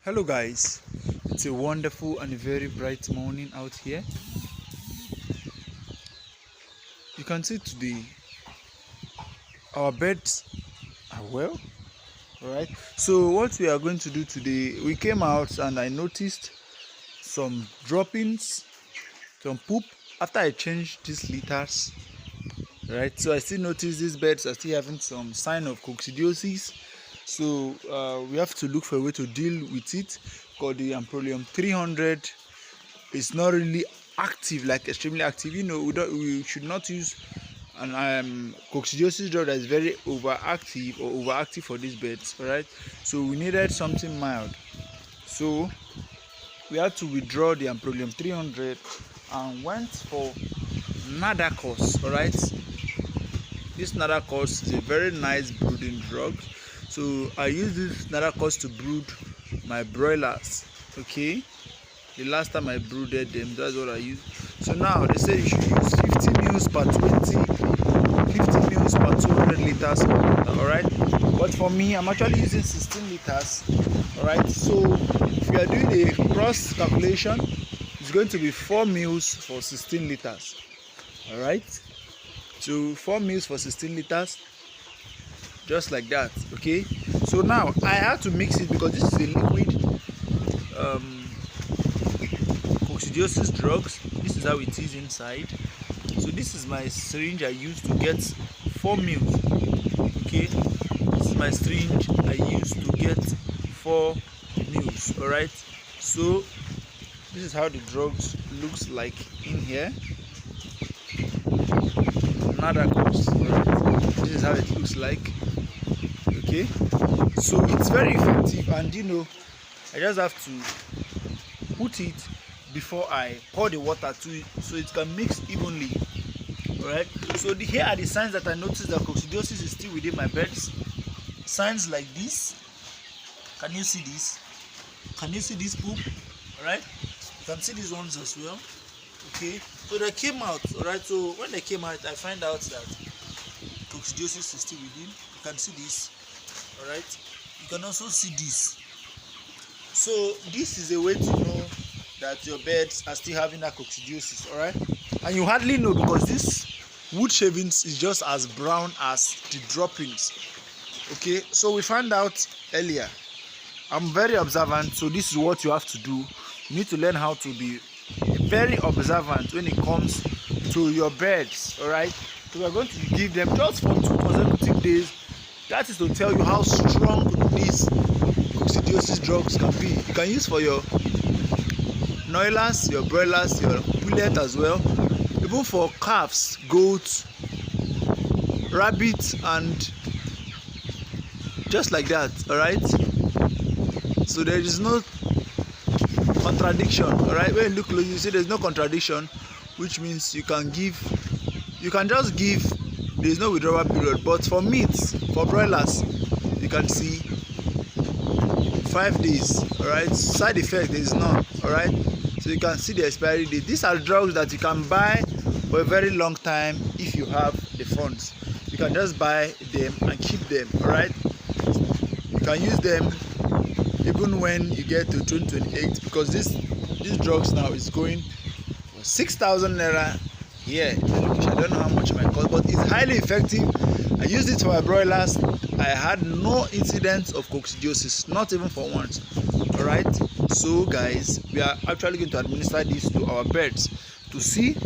Hello guys, it's a wonderful and very bright morning out here. You can see today our birds are well. Alright, so what we are going to do today, we came out and I noticed some droppings, some poop after I changed these litters. Right, so I still notice these birds are still having some sign of coccidiosis. So we have to look for a way to deal with it, because the Amprolium 300 is not really active, like extremely active. We should not use an coccidiosis drug that is very overactive for these birds. All right, so we needed something mild, so we had to withdraw the Amprolium 300 and went for NADCOX. All right, this NADCOX is a very nice brooding drug. So I use this NADCOX to brood my broilers. Okay, the last time I brooded them, that's what I used. So now they say you should use 50 mils per 50 mils per 200 liters. All right, but for me, I'm actually using 16 liters. All right, so if you are doing a cross calculation, it's going to be 4 mils for 16 liters. All right, so 4 mils for 16 liters, just like that. Okay, so now I have to mix it because this is a liquid coccidiosis drugs. This is how it is inside. So this is my syringe I use to get 4 mils. Okay, this is my syringe I use to get 4 mils. All right, so this is how the drugs looks like in here. NADCOX. Right, this is how it looks like. Okay, so it's very effective, and I just have to put it before I pour the water to it so it can mix evenly. All right, so here are the signs that I noticed that coccidiosis is still within my birds. Signs like this. Can you see this? Can you see this poop? All right, you can see these ones as well. Okay, so they came out. All right, so when they came out, I find out that coccidiosis is still within. You can see this. All right, you can also see this. So this is a way to know that your birds are still having that coccidiosis. All right, and you hardly know because this wood shavings is just as brown as the droppings. Okay, so we found out earlier. I'm very observant, so this is what you have to do. You need to learn how to be very observant when it comes to your birds. All right, so we are going to give them just for 2 consecutive days. That is to tell you how strong these coccidiosis drugs can be. You can use for your noilers, your broilers, your pullet as well, even for calves, goats, rabbits, and just like that. All right, so there is no contradiction. All right, when you look close, you see there's no contradiction, which means you can just give. There's no withdrawal period. But for meats, for broilers, you can see 5 days. All right, side effect there is none. All right, so you can see the expiry date. These are drugs that you can buy for a very long time if you have the funds. You can just buy them and keep them. All right, you can use them even when you get to 2028, because this drugs now is going for 6,000 naira here in the location. I don't know how much it might cost, but it's highly effective. I used it for my broilers. I had no incidents of coccidiosis, not even for once. All right, so guys, we are actually going to administer this to our birds to see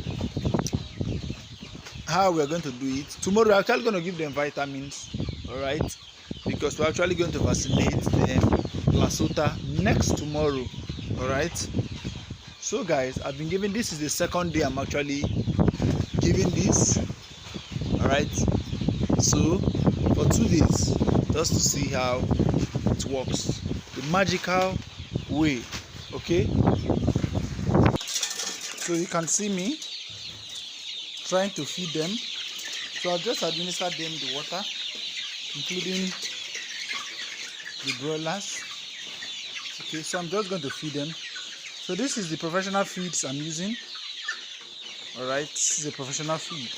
how we are going to do it. Tomorrow we're actually going to give them vitamins. All right, because we're actually going to vaccinate them Lasota next tomorrow. All right, so guys, I've been giving, this is the second day I'm actually giving this. All right, so for 2 days, just to see how it works the magical way. Okay, so you can see me trying to feed them. So I've just administered them the water, including the broilers. Okay, so I'm just going to feed them. So this is the professional feeds I'm using. All right, this is a professional feed.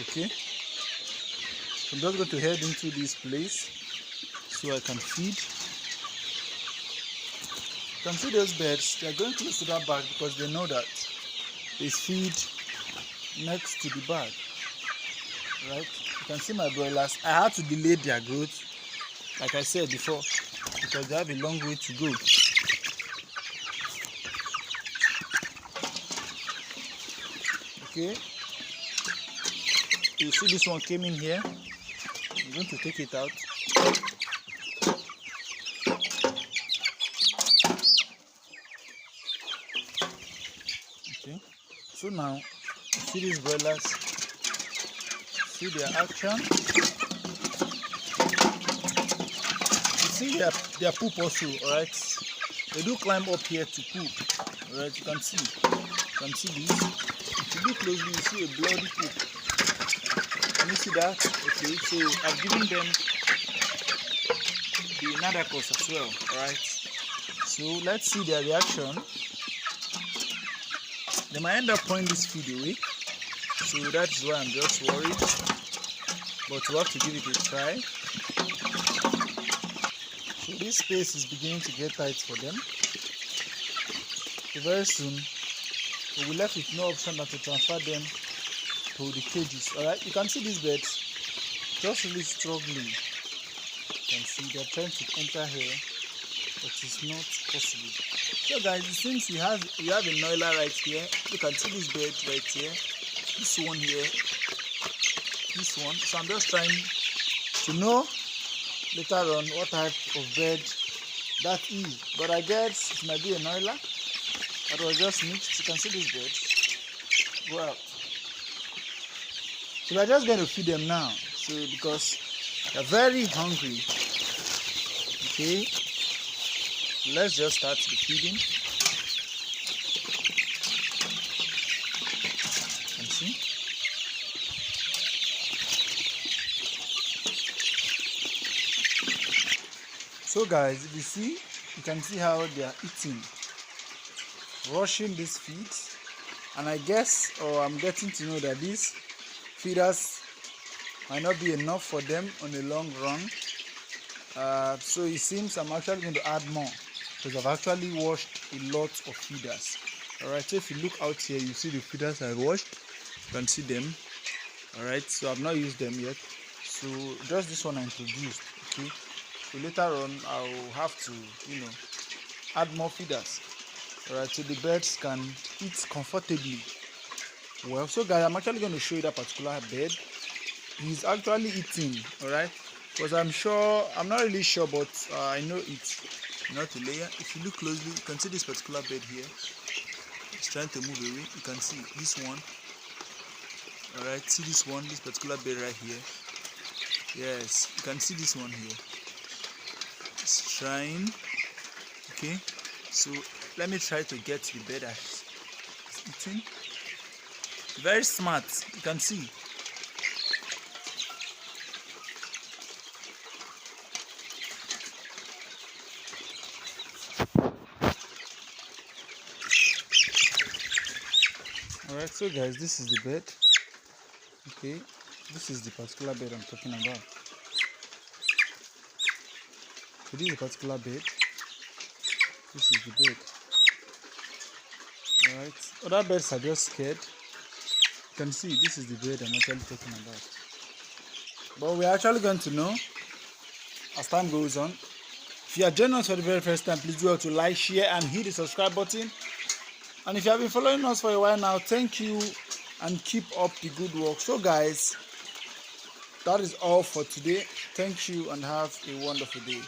Okay, so I'm just going to head into this place so I can feed. can see those birds, they are going close to that bag because they know that there's feed next to the bag. Right? You can see my broilers. I had to delay their growth, like I said before, because they have a long way to go. Okay. You see this one came in here. I'm going to take it out. Okay. So now, you see these broilers. See their action. You see their poop also, alright? They do climb up here to poop. Alright, you can see. You can see this. If you look closely, you see a bloody poop. Can you see that? Okay, so I've given them the NADCOX as well, alright? So let's see their reaction. They might end up pouring this feed away. So that's why I'm just worried, but we have to give it a try. So this space is beginning to get tight for them. So very soon we'll be left with no option than to transfer them to the cages. Alright, you can see these birds just really struggling. You can see they're trying to enter here, but it's not possible. So guys, it seems we have a noiler right here. You can see this bird right here. This one here, this one. So I'm just trying to know later on what type of bird that is. But I guess it might be a noiler that was just mixed. You can see these birds go out. So we're just going to feed them now. So because they're very hungry. Okay. Let's just start the feeding. So guys, if you see, you can see how they are eating, rushing these feeds, and I guess, or I'm getting to know that these feeders might not be enough for them on the long run. So it seems I'm actually going to add more because I've actually washed a lot of feeders. Alright, so if you look out here, you see the feeders I washed. You can see them. Alright, so I've not used them yet. So just this one I introduced. Okay. So later on, I'll have to, add more feeders. Alright, so the birds can eat comfortably. Well, so guys, I'm actually going to show you that particular bird. He's actually eating, alright? Because I'm not really sure, but I know it's not a layer. If you look closely, you can see this particular bird here. It's trying to move away. You can see this one. Alright, see this one, this particular bird right here. Yes, you can see this one here. It's trying. Okay, so let me try to get the bird that's eating. Very smart, you can see. Alright, so guys, this is the bed. Okay, this is the particular bed I'm talking about. So this is the particular bed. This is the bed. Alright, other birds are just scared. You can see this is the bed I'm actually talking about. But we're actually going to know as time goes on. If you are joining us for the very first time, please do well to like, share, and hit the subscribe button. And if you have been following us for a while now, thank you and keep up the good work. So guys, that is all for today. Thank you and have a wonderful day.